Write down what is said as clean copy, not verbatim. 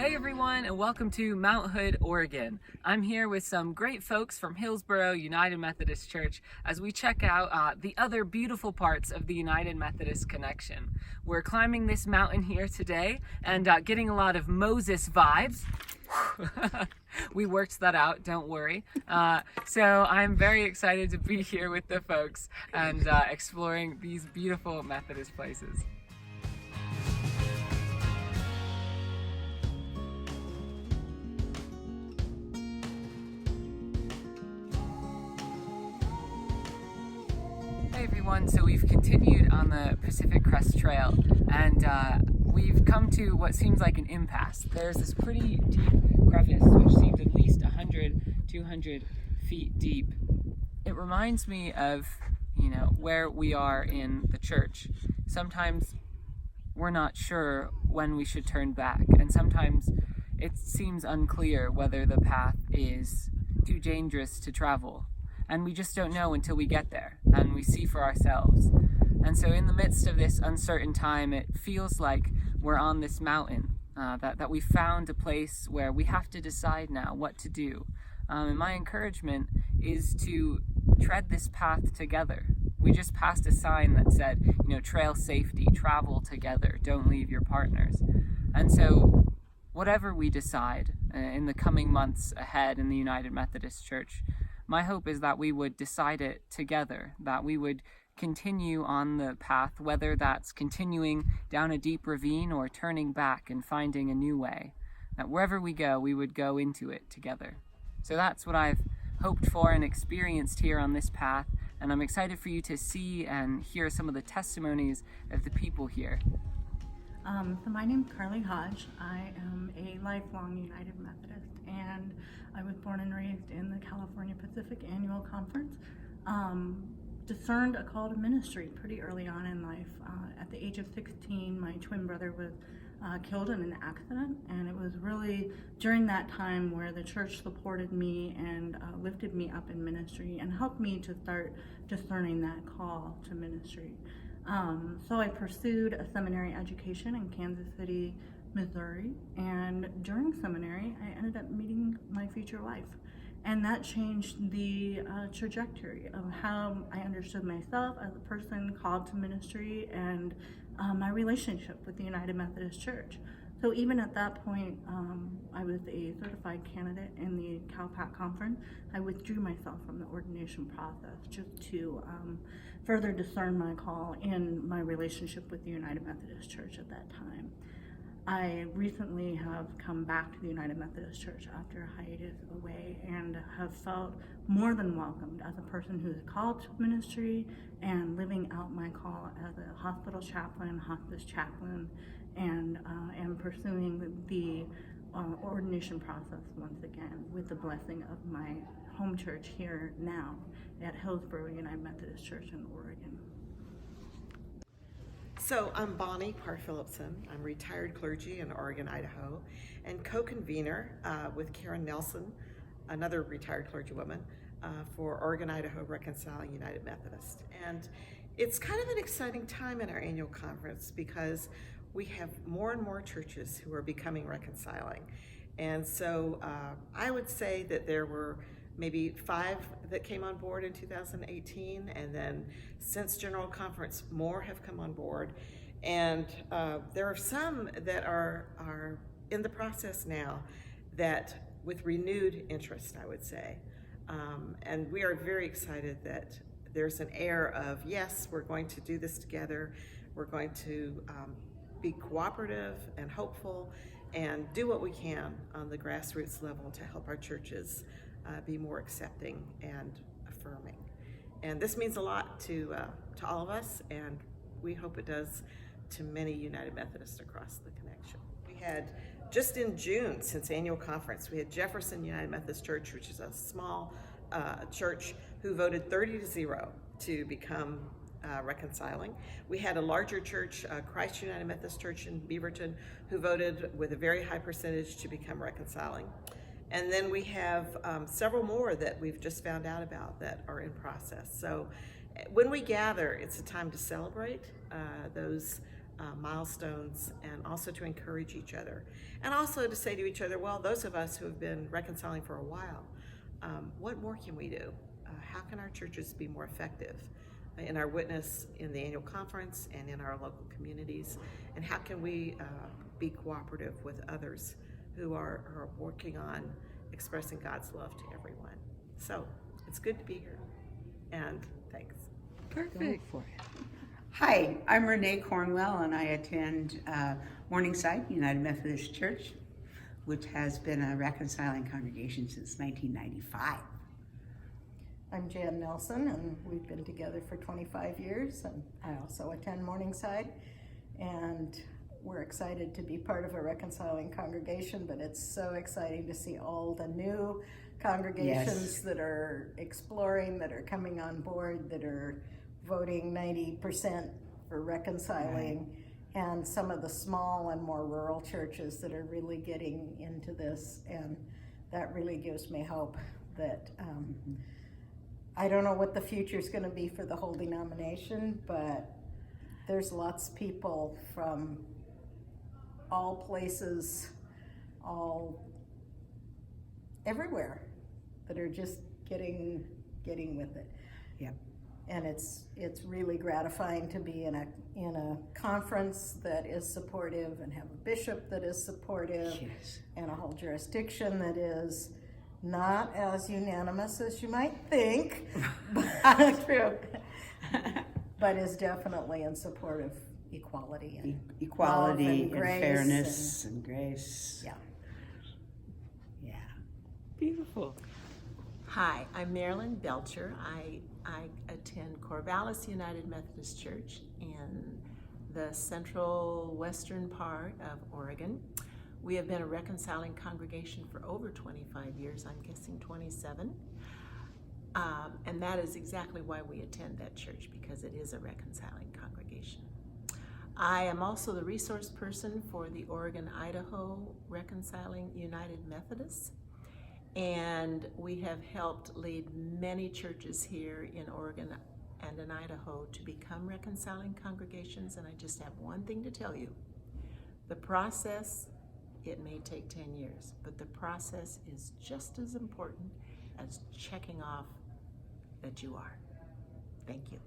Hey everyone, and welcome to Mount Hood, Oregon. I'm here with some great folks from Hillsboro United Methodist Church as we check out the other beautiful parts of the United Methodist connection. We're climbing this mountain here today and getting a lot of Moses vibes. We worked that out, don't worry. So I'm very excited to be here with the folks and exploring these beautiful Methodist places. Hey everyone, so we've continued on the Pacific Crest Trail and we've come to what seems like an impasse. There's this pretty deep crevice which seems at least 100, 200 feet deep. It reminds me of, where we are in the church. Sometimes we're not sure when we should turn back, and sometimes it seems unclear whether the path is too dangerous to travel. And we just don't know until we get there and we see for ourselves. And so in the midst of this uncertain time, it feels like we're on this mountain, that we found a place where we have to decide now what to do. And my encouragement is to tread this path together. We just passed a sign that said, trail safety, travel together, don't leave your partners. And so whatever we decide in the coming months ahead in the United Methodist Church, my hope is that we would decide it together, that we would continue on the path, whether that's continuing down a deep ravine or turning back and finding a new way, that wherever we go, we would go into it together. So that's what I've hoped for and experienced here on this path, and I'm excited for you to see and hear some of the testimonies of the people here. So my name's Carly Hodge. I am a lifelong United Methodist, and I was born and raised in the California Pacific Annual Conference. Discerned a call to ministry pretty early on in life. At the age of 16, my twin brother was killed in an accident, and it was really during that time where the church supported me and lifted me up in ministry and helped me to start discerning that call to ministry. So I pursued a seminary education in Kansas City, Missouri, and during seminary I ended up meeting my future wife, and that changed the trajectory of how I understood myself as a person called to ministry and my relationship with the United Methodist Church. So even at that point, I was a certified candidate in the CalPAC conference. I withdrew myself from the ordination process just to further discern my call in my relationship with the United Methodist Church at that time. I recently have come back to the United Methodist Church after a hiatus away and have felt more than welcomed as a person who is called to ministry and living out my call as a hospital chaplain, hospice chaplain, and am pursuing the ordination process once again with the blessing of my home church here now at Hillsboro United Methodist Church in Oregon. So I'm Bonnie Parr-Phillipson. I'm retired clergy in Oregon, Idaho, and co-convener with Karen Nelson, another retired clergywoman, for Oregon, Idaho Reconciling United Methodist. And it's kind of an exciting time in our annual conference because we have more and more churches who are becoming reconciling. And so I would say that there were maybe 5 that came on board in 2018, and then since General Conference, more have come on board. And there are some that are in the process now that with renewed interest, I would say. And we are very excited that there's an air of, yes, we're going to do this together. We're going to be cooperative and hopeful and do what we can on the grassroots level to help our churches be more accepting and affirming. And this means a lot to all of us, and we hope it does to many United Methodists across the connection. We had, just in June, since annual conference, we had Jefferson United Methodist Church, which is a small church, who voted 30-0 to become reconciling. We had a larger church, Christ United Methodist Church in Beaverton, who voted with a very high percentage to become reconciling. And then we have several more that we've just found out about that are in process. So when we gather, it's a time to celebrate those milestones, and also to encourage each other. And also to say to each other, well, those of us who have been reconciling for a while, what more can we do? How can our churches be more effective in our witness in the annual conference and in our local communities? And how can we be cooperative with others who are working on expressing God's love to everyone? So it's good to be here, and thanks. Perfect. For it. Hi, I'm Renee Cornwell, and I attend Morningside United Methodist Church, which has been a reconciling congregation since 1995. I'm Jan Nelson, and we've been together for 25 years, and I also attend Morningside, and we're excited to be part of a reconciling congregation, but it's so exciting to see all the new congregations that are exploring, that are coming on board, that are voting 90% for reconciling, and some of the small and more rural churches that are really getting into this, and that really gives me hope that I don't know what the future is going to be for the whole denomination, but there's lots of people from all places, everywhere, that are just getting with it. Yep. And it's really gratifying to be in a conference that is supportive, and have a bishop that is supportive, Yes. and a whole jurisdiction that is not as unanimous as you might think, but is definitely in support of equality and Equality love and grace fairness and grace. Yeah. Yeah. Beautiful. Hi, I'm Marilyn Belcher. I attend Corvallis United Methodist Church in the central western part of Oregon. We have been a reconciling congregation for over 25 years, I'm guessing 27. And that is exactly why we attend that church, because it is a reconciling congregation. I am also the resource person for the Oregon-Idaho Reconciling United Methodists. And we have helped lead many churches here in Oregon and in Idaho to become reconciling congregations. And I just have one thing to tell you. The process, it may take 10 years, but the process is just as important as checking off that you are. Thank you.